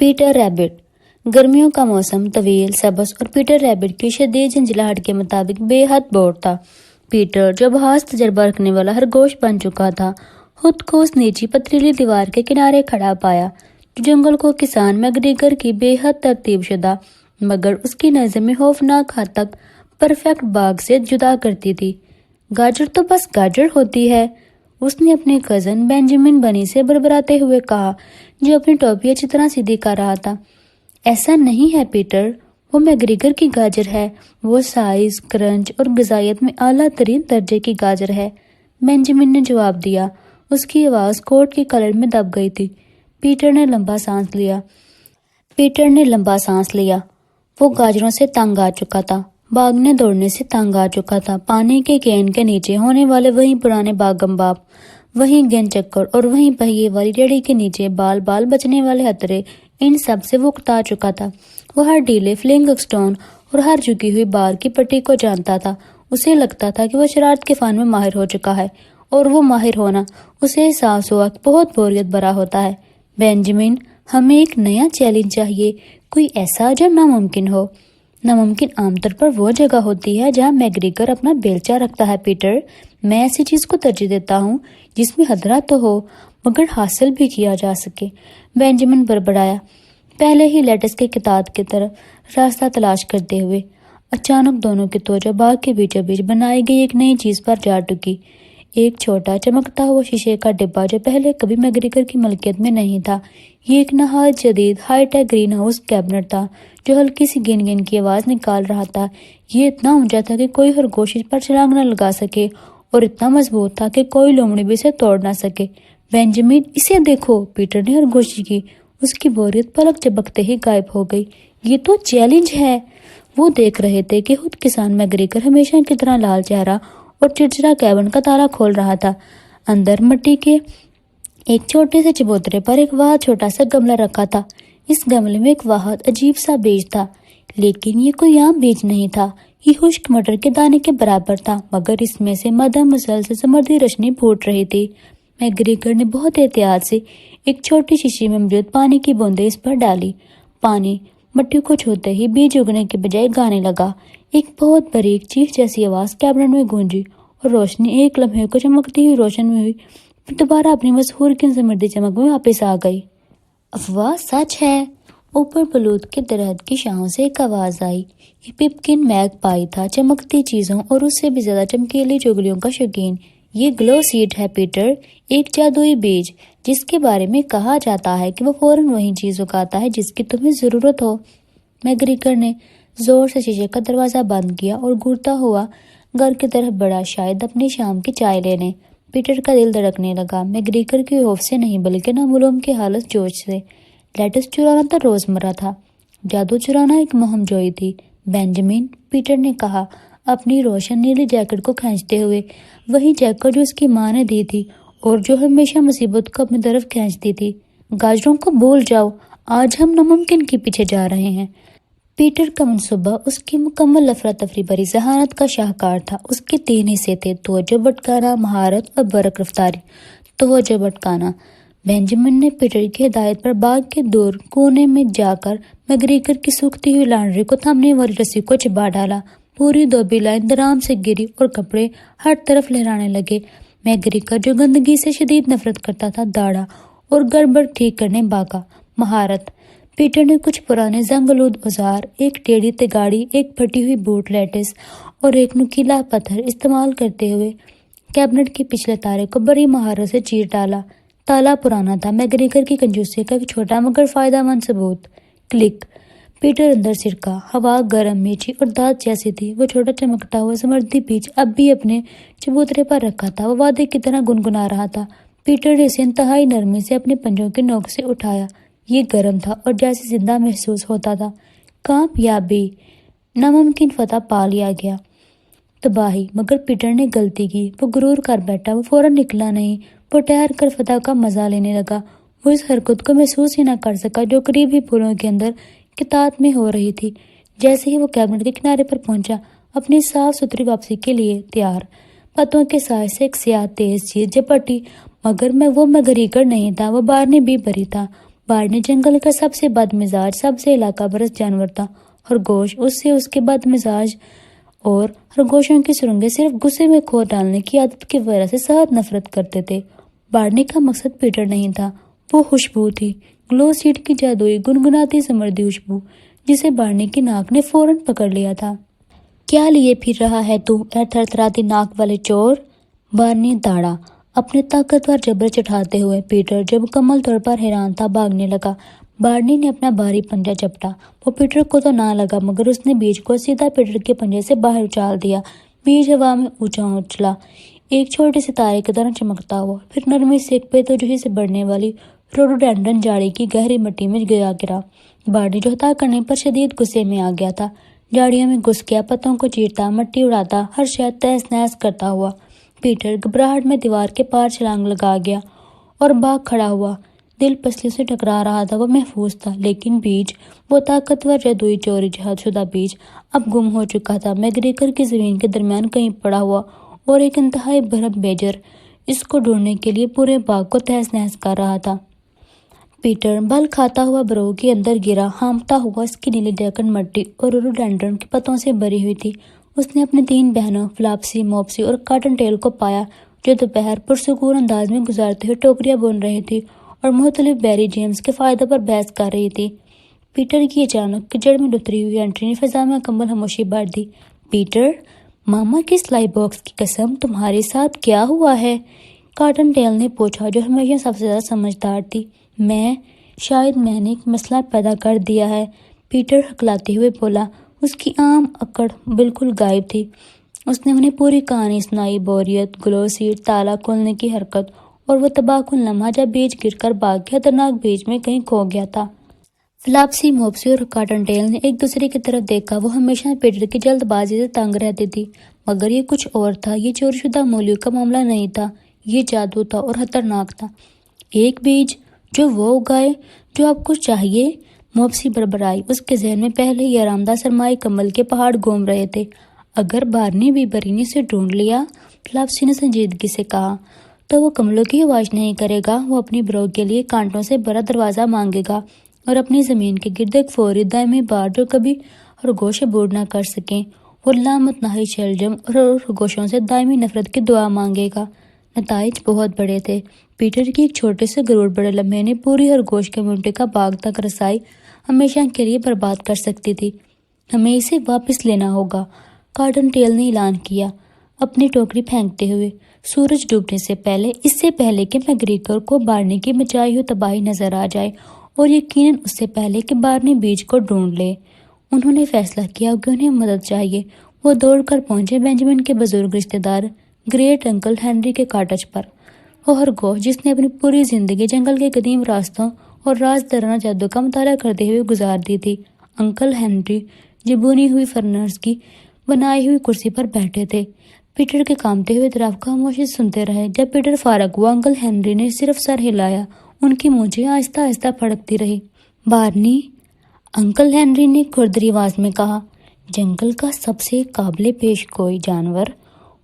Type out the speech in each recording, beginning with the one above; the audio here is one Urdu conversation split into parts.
Peter rabbit. گرمیوں کا موسم طویل، سبز اور پیٹر ریبٹ کی شدید جھنجھلاہٹ کے مطابق بے حد بور تھا۔ پیٹر جو بہت تجربہ رکھنے والا خرگوش بن چکا تھا، خود کو اس نیچی پتریلی دیوار کے کنارے کھڑا پایا جو جنگل کو کسان میگریگر کی بے حد ترتیب شدہ مگر اس کی نظر میں خوفناک حد تک پرفیکٹ باغ سے جدا کرتی تھی۔ گاجر تو بس گاجر ہوتی ہے، اس نے اپنے کزن بینجامن بنی سے بربراتے ہوئے کہا جو اپنی ٹوپی اچھی طرح سیدھی کر رہا تھا۔ ایسا نہیں ہے پیٹر، وہ میگریگر کی گاجر ہے، وہ سائز، کرنچ اور غذائیت میں اعلیٰ ترین درجے کی گاجر ہے، بینجامن نے جواب دیا۔ اس کی آواز کوٹ کی کلر میں دب گئی تھی۔ پیٹر نے لمبا سانس لیا۔ وہ گاجروں سے تنگ آ چکا تھا، بھاگنے دوڑنے سے تنگ آ چکا تھا، پانی کے کین کے نیچے ہونے والے وہی پرانے باغم باپ، وہی گیند چکر اور وہی پہیے والی ریڑھی کے نیچے بال بچنے والے ہتھرے، ان سب سے وہ اکتا چکا تھا۔ وہ ہر ڈھیلے فلنگ سٹون اور ہر جھکی ہوئی بار کی پٹی کو جانتا تھا۔ اسے لگتا تھا کہ وہ شرارت کے فن میں ماہر ہو چکا ہے، اور وہ ماہر ہونا اسے احساس ہوا کہ بہت بوریت بھرا ہوتا ہے۔ بینجامن، ہمیں ایک نیا چیلنج چاہیے، کوئی ایسا جو ناممکن ہو۔ ناممکن عام طور پر وہ جگہ ہوتی ہے جہاں میگریگر اپنا بیلچہ رکھتا ہے پیٹر۔ میں ایسی چیز کو ترجیح دیتا ہوں جس میں خطرہ تو ہو مگر حاصل بھی کیا جا سکے، بینجامن بڑبڑایا، پہلے ہی لیٹس کے کتاد کی طرف راستہ تلاش کرتے ہوئے۔ اچانک دونوں کی توجہ باغ کے بیچوں بیچ بنائی گئی ایک نئی چیز پر جا ٹکی، ایک چھوٹا چمکتا ہوا شیشے کا ڈبہ جو پہلے کبھی میگریگر کی ملکیت میں نہیں تھا۔ یہ ایک نہایت جدید high tech green house cabinet تھا جو ہلکی سی گن گن کی آواز نکال رہا تھا۔ یہ اتنا اونچا تھا کہ کوئی خرگوش اس پر چھلانگ نہ لگا سکے اور اتنا مضبوط تھا کہ کوئی لومڑی بھی اسے توڑ نہ سکے۔ بینجامن، اسے دیکھو، پیٹر نے خرگوشی کی۔ اس کی بوریت پلک جھپکتے ہی غائب ہو گئی۔ یہ تو چیلنج ہے۔ وہ دیکھ رہے تھے کہ خود کسان میگریگر ہمیشہ کی طرح لال چہرہ اور چڑچڑا کیبن کا تالا کھول رہا تھا۔ اندر مٹی کے ایک چھوٹے سے چبوترے پر ایک واحد چھوٹا سا گملہ رکھا تھا۔ اس گملے میں ایک واحد عجیب سا بیج تھا، لیکن یہ کوئی عام بیج نہیں تھا، یہ خشک مٹر کے دانے کے برابر تھا، مگر اس میں سے مدھم مسلسل سمندری روشنی پھوٹ رہی تھی۔ میگریگر نے بہت احتیاط سے ایک چھوٹی شیشی میں موجود پانی کی بوندیں اس پر ڈالی۔ پانی مٹی کو چھوتے ہی بیج اگنے کے بجائے گانے لگا۔ ایک بہت باریک چیخ جیسی آواز کیبنٹ میں گونجی اور روشنی ایک لمحے کو چمکتی ہوئی روشن میں ہوئی، پھر دوبارہ اپنی مسحور کن سمردی چمک میں واپس آ گئی۔ افواہ سچ ہے، اوپر بلوط کے درخت کی شاخوں سے ایک آواز آئی۔ یہ پپکن میگ پائی تھا، چمکتی چیزوں اور اس سے بھی زیادہ چمکیلی چگلیوں کا شوقین۔ یہ گلو سیڈ ہے پیٹر، ایک جادوئی بیج جس کے بارے میں کہا جاتا ہے کہ وہ فوراً وہی چیز اگاتا ہے جس کی تمہیں ضرورت ہو۔ میگریگر نے زور سے شیشے کا دروازہ بند کیا اور گھورتا ہوا گھر کی طرف بڑھا، شاید اپنی شام کی چائے لینے۔ پیٹر کا دل دھڑکنے لگا، میگریگر کے خوف سے نہیں بلکہ نامعلوم کے حالت جوش سے۔ لیٹس چرانا تو روزمرہ تھا، جادو چرانا ایک مہم جوئی تھی۔ بینجامن، پیٹر نے کہا اپنی روشن نیلی جیکٹ کو کھینچتے ہوئے، وہی جیکٹ جو اس کی ماں نے دی تھی اور جو ہمیشہ مصیبت کو اپنی طرف کھینچتی تھی۔ گاجروں کو بھول جاؤ، آج ہم ناممکن کے پیچھے جا رہے ہیں۔ پیٹر کا منصوبہ اس کی مکمل افراتفری بھری ذہانت کا شاہکار تھا۔ اس کے 3 حصے تھے: توجہ بھٹکانا، مہارت اور برق رفتاری۔ توجہ بھٹکانا۔ بینجامن نے پیٹر کی ہدایت پر باغ کے دور کونے میں جا کر میگریگر کی سوکھتی ہوئی لانڈری کو تھامنے والی رسی کو چبا ڈالا۔ پوری دھوبی لائن درام سے گری اور کپڑے ہر طرف لہرانے لگے۔ میگریگر جو گندگی سے شدید نفرت کرتا تھا، دوڑا اور گڑبڑ ٹھیک کرنے بھاگا۔ مہارت۔ پیٹر نے کچھ پرانے زنگ آلود اوزار، ایک ٹیڑھی تگاڑی، ایک پھٹی ہوئی بوٹ لیٹس اور ایک نوکیلا پتھر استعمال کرتے ہوئے کیبنٹ کے پچھلے تارے کو بڑی مہارت سے چیر ڈالا۔ تالا پرانا تھا، میگریگر کی کنجوسی کا ایک چھوٹا مگر فائدہ مند ثبوت۔ کلک۔ پیٹر اندر سرکا، ہوا گرم، میٹھی اور دانت جیسی تھی۔ وہ چھوٹا چمکتا ہوا سمردی بیج اب بھی اپنے چبوترے پر رکھا تھا، وہ وعدے کی طرح گنگنا رہا تھا۔ پیٹر نے اسے انتہائی نرمی سے اپنے پنجوں کی نوک سے اٹھایا۔ یہ گرم تھا اور جیسے زندہ محسوس ہوتا تھا۔ کامیابی، ناممکن فتح پا لیا گیا۔ تباہی، مگر پیٹر نے غلطی کی، وہ غرور کر بیٹھا، وہ فوراً نکلا نہیں، وہ ٹھہر کر فتح کا مزہ لینے لگا۔ وہ اس حرکت کو محسوس ہی نہ کر سکا جو قریب ہی پھولوں کے اندر کتات میں ہو رہی تھی۔ جیسے ہی وہ کیبنٹ کے کنارے پر پہنچا، اپنی صاف ستھری واپسی کے لیے تیار، پتوں کے سائے سے ایک سیاہ تیز چیز جھپٹی، مگر وہ میگریگر نہیں تھا، وہ بارنی بھی بری تھا۔ بارنی جنگل کا سب سے بد مزاج، سب سے علاقہ برس جانور تھا۔ خرگوش اس کے بد مزاج اور خرگوشوں کی سرنگیں صرف غصے میں کھو ڈالنے کی عادت کی وجہ سے سخت نفرت کرتے تھے۔ بارنی کا مقصد پیٹر نہیں تھا، وہ خوشبو تھی، گلو سیڈ کی جادوئی گنگناتی سمردی خوشبو جسے بارنی کی ناک نے فوراً پکڑ لیا تھا۔ کیا لیے پھر رہا ہے تو اے تھرتھراتی ناک والے چور؟ بارنی دوڑا، اپنے طاقتور جبڑے چٹھاتے ہوئے۔ پیٹر جو مکمل طور پر حیران تھا بھاگنے لگا۔ بارنی نے اپنا بھاری پنجہ چپٹا۔ وہ پیٹر کو تو نہ لگا مگر اس نے بیج کو سیدھا پیٹر کے پنجے سے باہر اچھال دیا۔ بیج ہوا میں اونچا اچھلا، ایک چھوٹے ستارے کی طرح چمکتا ہوا، پھر نرمی سے ایک پیتوجہی سے بڑھنے والی روڈوڈینڈرن جھاڑی کی گہری مٹی میں گرا۔ بارنی جو ہتا کرنے پر شدید غصے میں آ گیا تھا، جھاڑیوں میں گھس گیا، پتوں کو چیرتا، مٹی اڑاتا، ہر شے تہس نہس کرتا ہوا۔ پیٹر گھبراہٹ میں دیوار کے پار چھلانگ لگا گیا اور بھاگ کھڑا ہوا۔ دل پسلی سے ٹکرا رہا تھا، وہ محفوظ تھا، لیکن بیج، وہ طاقتور جادوئی چوری شدہ بیج، اب گم ہو چکا تھا۔ میگریکر کی زمین کے درمیان کہیں پڑا ہوا اور ایک انتہائی برہم بیجر اس کو ڈھونڈنے کے لیے پورے باغ کو تہس نہس کر رہا تھا۔ پیٹر بل کھاتا ہوا برو کے اندر گرا، ہانپتا ہوا۔ اس کی نیلی جیکٹ مٹی اور روڈوڈینڈرن کے پتوں سے بھری ہوئی تھی۔ اس نے اپنی 3 بہنوں فلاپسی، موپسی اور کاٹن ٹیل کو پایا جو دوپہر پرسکون انداز میں گزارتے ہوئے ٹوکریاں بن رہی تھی اور مختلف بیری جیمز کے فائدوں پر بحث کر رہی تھی۔ پیٹر کی اچانک کیچڑ میں لتری ہوئی انٹری نے فضا میں مکمل خاموشی بھر دی۔ پیٹر، ماما کی سلائی باکس کی قسم، تمہارے ساتھ کیا ہوا ہے؟ کاٹن ٹیل نے پوچھا، جو ہمیشہ سب سے زیادہ سمجھدار تھی۔ شاید میں نے ایک مسئلہ پیدا کر دیا ہے، پیٹر ہکلاتے ہوئے بولا۔ اس کی عام اکڑ بالکل غائب تھی۔ اس نے انہیں پوری کہانی سنائی، بوریت، گلو سیڈ، تالا کھولنے کی حرکت اور وہ تباہ کن لمحہ جب بیج گر کر باغ کے خطرناک بیج میں کہیں کھو گیا تھا۔ فلاپسی، موپسی اور کاٹن ٹیل نے ایک دوسرے کی طرف دیکھا۔ وہ ہمیشہ پیٹر کی جلد بازی سے تنگ رہتی تھی، مگر یہ کچھ اور تھا۔ یہ چوری شدہ مولیوں کا معاملہ نہیں تھا، یہ جادو تھا اور خطرناک تھا۔ ایک بیج جو وہ اگائے جو آپ کو چاہیے، موپسی بڑبڑائی۔ اس کے ذہن میں پہلے ہی آرامدہ سرمائی کمل کے پہاڑ گھوم رہے تھے۔ اگر بارنی بھی برینی سے ڈھونڈ لیا، فلاپسی نے سنجیدگی سے کہا، تو وہ کملوں کی آواز نہیں کرے گا، وہ اپنی برو کے لیے کانٹوں سے بھرا دروازہ مانگے گا اور اپنی زمین کے گرد ایک فوری دائمی بار جو کبھی خرگوش عبور نہ کر سکیں، اور لامتناہی شلجم اور خرگوشوں سے دائمی نفرت کی دعا مانگے گا۔ نتائج بہت بڑے تھے۔ پیٹر کی ایک چھوٹے سے غرور بڑے لمحے نے پوری خرگوش کمیونٹی کا باغ تک رسائی ہمیشہ کے لیے برباد کر سکتی تھی۔ ہمیں اسے واپس لینا ہوگا، کاٹن ٹیل نے اعلان کیا، اپنی ٹوکری پھینکتے ہوئے۔ سورج ڈوبنے سے پہلے، اس سے پہلے کہ میگریکر کو بارنی کی مچائی ہوئی تباہی نظر آ جائے، اور یقیناً اس سے پہلے کہ بارنی بیج کو ڈھونڈ لے، انہوں نے فیصلہ کیا کہ انہیں مدد چاہیے۔ وہ دوڑ کر پہنچے بینجمن کے بزرگ رشتہ دار گریٹ انکل ہنری کے کاٹج پر۔ وہ خرگوش جس نے اپنی پوری زندگی جنگل کے قدیم راستوں اور رازدارانہ جادو کا مطالعہ کرتے ہوئے گزار دی تھی۔ انکل ہنری جو بنی ہوئی فرنس کی بنائی ہوئی کرسی پر بیٹھے تھے، پیٹر کے کامتے ہوئے اطراف کو خاموشی سے سنتے رہے۔ جب پیٹر فارغ ہوا، انکل ہنری نے صرف سر ہلایا، ان کی مونچھیں آہستہ آہستہ پھڑکتی رہی۔ بارنی، انکل ہنری نے کھردری آواز میں کہا، جنگل کا سب سے قابل پیش گوئی جانور،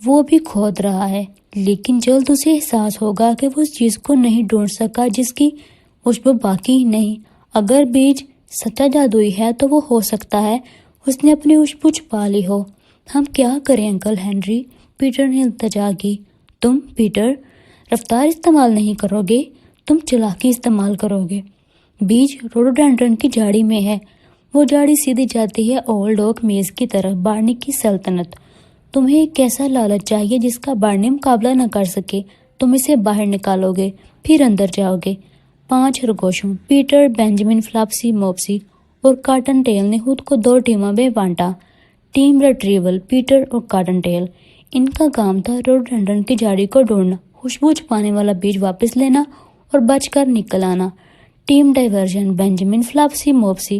وہ بھی کھود رہا ہے، لیکن جلد اسے احساس ہوگا کہ وہ اس چیز کو نہیں ڈھونڈ سکا جس کی خوشبو باقی نہیں۔ اگر بیج سچا جادوئی ہے تو وہ ہو سکتا ہے اس نے اپنی خوشبو چھپا لی ہو۔ ہم کیا کریں انکل ہنری؟ پیٹر نے التجا کی۔ تم پیٹر رفتار استعمال نہیں کرو گے، تم چالاکی استعمال کرو گے۔ بیج روڈوڈینڈرن کی جھاڑی میں ہے، وہ جھاڑی سیدھی جاتی ہے اولڈ اوک میز کی طرف، بارنی کی سلطنت۔ تمہیں ایک ایسا لالچ چاہیے جس کا بارنی مقابلہ نہ کر سکے۔ تم اسے باہر نکالو گے، پھر اندر جاؤ گے۔ 5 خرگوشوں، پیٹر، بینجمن، فلاپسی، موپسی اور کاٹن ٹیل نے خود کو 2 ٹیموں میں بانٹا۔ ٹیم ریٹریول، پیٹر اور کاٹن ٹیل، ان کا کام تھا روڈوڈینڈرن کی جھاڑی کو ڈھونڈنا، خوشبو چھپانے والا بیج واپس لینا اور بچ کر نکل آنا۔ ٹیم ڈائیورژن، بینجمن، فلاپسی، موپسی،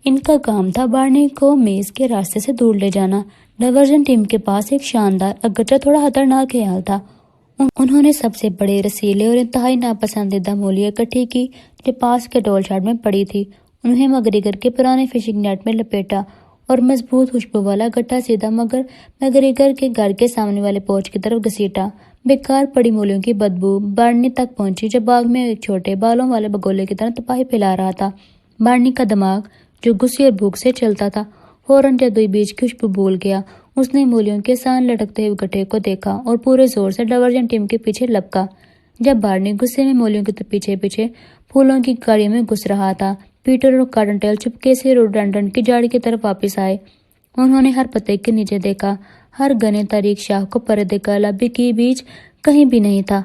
ان کا کام تھا بارنی کو میز کے راستے سے دور لے جانا۔ ڈائیورژن ٹیم کے پاس ایک شاندار اگرچہ تھوڑا خطرناک خیال تھا۔ انہوں نے سب سے بڑے، رسیلے اور انتہائی ناپسندیدہ مولی اکٹھی کی جو پاس کے ٹول شاٹ میں پڑی تھی۔ انہیں میگریکر کے پرانے فشنگ نیٹ میں لپیٹا اور مضبوط خوشبو والا گٹھا سیدھا مگر میگریگر کے گھر کے سامنے والے پورچ کی طرف گھسیٹا۔ بیکار پڑی مولیوں کی بدبو بارنی تک پہنچی جو باغ میں ایک چھوٹے بالوں والے بگولے کی طرح تپاہی پھیلا رہا تھا۔ بارنی کا دماغ جو غصے اور بھوک سے چلتا تھا فوراً جدوئی بیج کی خوشبو بھول گیا۔ اس نے مولیوں کے سان لٹکتے ہوئے گٹھے کو دیکھا اور پورے زور سے ڈائیورجن ٹیم کے پیچھے لپکا۔ جب بارنی غصے میں مولیوں کے پیچھے پیچھے پھولوں کی گاڑی میں گھس رہا تھا، پیٹر اور کاٹن ٹیل چپکے سے روڈنڈن کی جاڑی کی طرف واپس آئے۔ انہوں نے ہر پتے کے نیچے دیکھا، ہر گھنے تاریک شاخ کو پردے کا لبی کی بیچ کہیں بھی نہیں تھا۔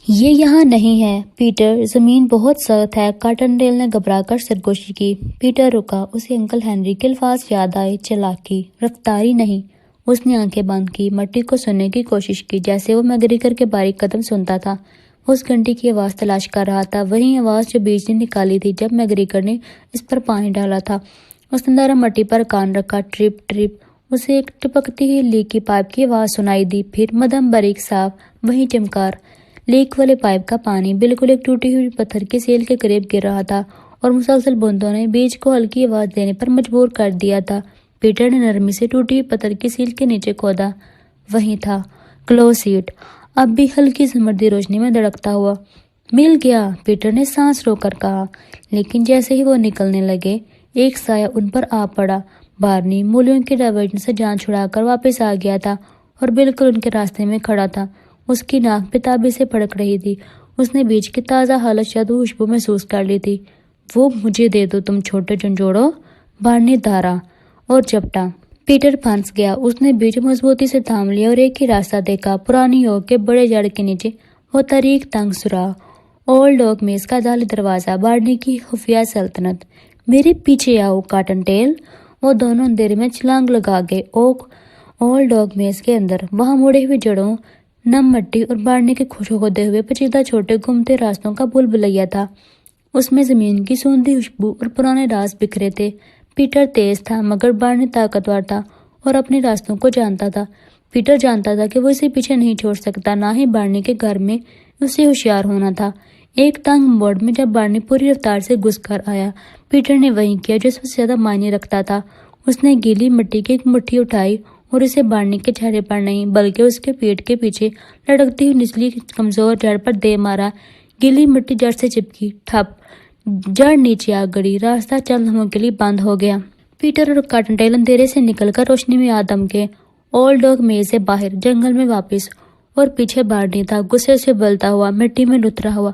یہ یہاں نہیں ہے پیٹر، زمین بہت سخت ہے۔ کاٹن ٹیل نے گھبرا کر سرگوشی کی۔ پیٹر رکا، اسے انکل ہنری کے الفاظ یاد آئے، چالاکی، رفتاری نہیں۔ اس نے آنکھیں بند کی، مٹی کو سننے کی کوشش کی جیسے وہ میگریگر کے باریک قدم سنتا تھا۔ اس گھنٹی کی آواز تلاش کر رہا تھا، وہی آواز جو بیج نے نکالی تھی جب میگریگر نے اس پر پانی ڈالا تھا۔ اس نے نرم مٹی پر کان رکھا، ٹرپ ٹرپ۔ اسے ایک ٹپکتی ہوئی لیک کی پائپ کی آواز سنائی دی، پھر مدھم باریک صاف وہی چمکار۔ لیک والے پائپ کا پانی بالکل ایک ٹوٹی ہوئی پتھر کی سیل کے قریب گر رہا تھا اور مسلسل بوندوں نے بیج کو ہلکی آواز دینے پر مجبور کر دیا تھا۔ پیٹر نے نرمی سے ٹوٹی ہوئی پتھر کی سیل کے نیچے کھودا، وہی تھا کلو سیٹ، اب بھی ہلکی زمردی روشنی میں دھڑکتا ہوا۔ مل گیا، پیٹر نے سانس رو کر کہا، لیکن جیسے ہی وہ نکلنے لگے ایک سایہ ان پر آ پڑا۔ بارنی مولیوں کے ڈائیورژن سے جان چھڑا کر واپس آ گیا تھا اور بالکل ان کے راستے میں کھڑا تھا۔ اس کی ناک بےتابی سے پھڑک رہی تھی۔ اس نے بیج کی تازہ حالت شدید خوشبو محسوس کر لی تھی۔ وہ مجھے دے دو تم چھوٹے جھنجھوڑو، بارنی دھارا اور جھپٹا۔ پیٹر پھنس گیا، اس نے بیج مضبوطی سے تھام لیا اور ایک ہی راستہ دیکھا، پرانی اوک کے بڑے جڑ کے نیچے وہ تاریک تنگ سوراخ، اولڈ اوک میز کا داخلی دروازہ، بارنی کی خفیہ سلطنت۔ میرے پیچھے آؤ کاٹن ٹیل۔ وہ دونوں اندھیرے میں چھلانگ لگا گئے اولڈ اوک میز کے اندر۔ وہاں مڑے ہوئے جڑوں، نم مٹی اور بارنی کے خشک ہوتے ہوئے پیچیدہ چھوٹے گھومتے راستوں کا بھول بھلیا تھا۔ اس میں زمین کی سوندھی خوشبو اور پرانے راز بکھرے تھے۔ پیٹر تیز تھا مگر بارنی طاقتور تھا اور اپنے راستوں کو جانتا تھا۔ پیٹر جانتا تھا کہ وہ اسے پیچھے نہیں چھوڑ سکتا، نہ ہی بارنی کے گھر میں اسے ہوشیار ہونا تھا۔ ایک تنگ موڑ میں جب بارنی پوری رفتار سے گھس کر آیا، پیٹر نے وہی کیا جو سب سے زیادہ معنی رکھتا تھا۔ اس نے گیلی مٹی کی ایک مٹھی اٹھائی اور اسے بارنی کے چہرے پر نہیں بلکہ اس کے پیٹ کے پیچھے لٹکتی ہوئی نچلی کمزور جڑ پر دے مارا۔ گیلی مٹی جڑ سے چپکی، ٹھپ، جڑ نیچے آ گڑی، راستہ چند لمحوں کے لیے بند ہو گیا۔ پیٹر اور کاٹن ٹیل اندھیرے سے نکل کر روشنی میں آ دمکے، اولڈ اوک میز سے باہر، جنگل میں واپس، اور پیچھے بارنی تھا، غصے سے بلتا ہوا، مٹی میں لترا ہوا۔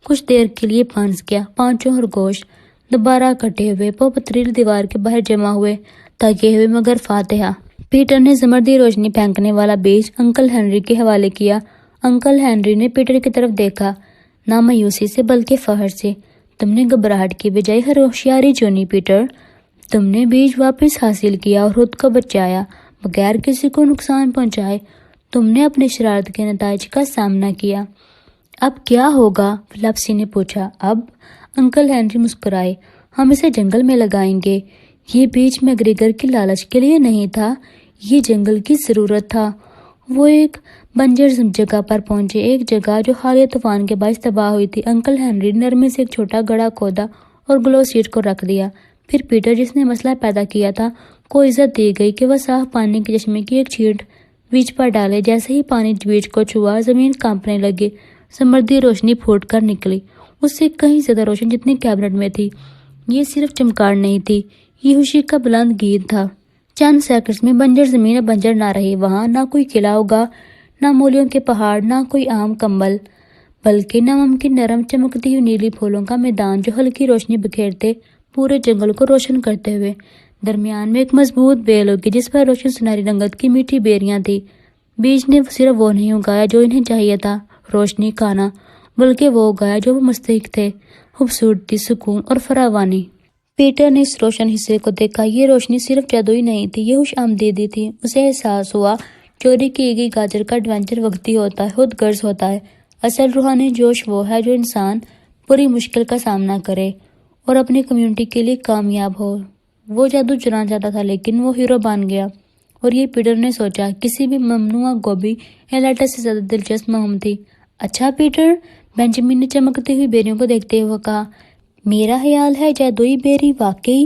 کچھ دیر کے لیے پھنس گیا۔ پانچوں اور گوشت دوبارہ کٹے ہوئے وہ پتھریلی دیوار کے باہر جمع ہوئے، تھکے ہوئے مگر فاتحہ۔ پیٹر نے زمردی روشنی پھینکنے والا بیج انکل ہنری کے حوالے کیا۔ انکل ہنری نے پیٹر کی طرف دیکھا، نہ مایوسی سے بلکہ فخر سے۔ تم نے گھبراہٹ کی بجائے ہر ہوشیاری چنی پیٹر۔ تم نے بیج واپس حاصل کیا اور خود کو بچایا بغیر کسی کو نقصان پہنچائے۔ تم نے اپنی شرارت کے نتائج کا سامنا کیا۔ اب کیا ہوگا؟ فلپسی نے پوچھا۔ اب انکل ہنری مسکرائے، ہم اسے جنگل میں لگائیں گے۔ یہ بیج میگریگر کی لالچ کے لیے نہیں تھا، یہ جنگل کی ضرورت تھا۔ وہ ایک بنجر جگہ پر پہنچے، ایک جگہ جو حالیہ طوفان کے باعث تباہ ہوئی تھی۔ انکل ہنری نے نرمی سے ایک چھوٹا گڑھا کھودا اور گلو سیٹ کو رکھ دیا۔ پھر پیٹر، جس نے مسئلہ پیدا کیا تھا، کو اجازت دی گئی کہ وہ صاف پانی کے چشمے کی ایک چھینٹ بیج پر ڈالے۔ جیسے ہی پانی بیج کو چھوا، زمین کانپنے لگی، سمردی روشنی پھوٹ کر نکلی، اس سے کہیں زیادہ روشن جتنی کیبنٹ میں تھی۔ یہ صرف چمکار نہیں تھی، یہ خوشی کا بلند گیت تھا۔ چند سیکنڈز میں بنجر زمین اب بنجر نہ رہی۔ وہاں نہ کوئی قلعہ ہوگا، نہ مولیوں کے پہاڑ، نہ کوئی عام کمبل، بلکہ ناممکن نرم چمکتی ہوئی نیلی پھولوں کا میدان جو ہلکی روشنی بکھیرتے پورے جنگل کو روشن کرتے ہوئے۔ درمیان میں ایک مضبوط بیل ہوگی جس پر روشن سنہری رنگت کی میٹھی بیریاں تھی۔ بیج نے صرف وہ نہیں اگایا جو انہیں چاہیے تھا، روشنی، کھانا، بلکہ وہ اگایا جو وہ مستحق تھے، خوبصورتی، سکون اور فراوانی۔ پیٹر نے اس روشن حصے کو دیکھا۔ یہ روشنی صرف جادوئی نہیں تھی، یہ خوش آمدیدی تھی۔ اسے احساس ہوا چوری کی گئی گاجر کا ایڈونچر وقتی ہوتا ہے، خود غرض ہوتا ہے۔ اصل روحانی جوش وہ ہے جو انسان پوری مشکل کا سامنا کرے اور اپنی کمیونٹی کے لیے کامیاب ہو۔ وہ جادو چرانا چاہتا تھا لیکن وہ ہیرو بن گیا، اور یہ پیٹر نے سوچا کسی بھی ممنوعہ گوبھی یا لیٹس سے زیادہ دلچسپ مہم تھی۔ اچھا پیٹر، بینجامن نے چمکتی ہوئی بیریوں کو دیکھتے ہوئے کہا، میرا خیال ہے جادوئی بیری واقعی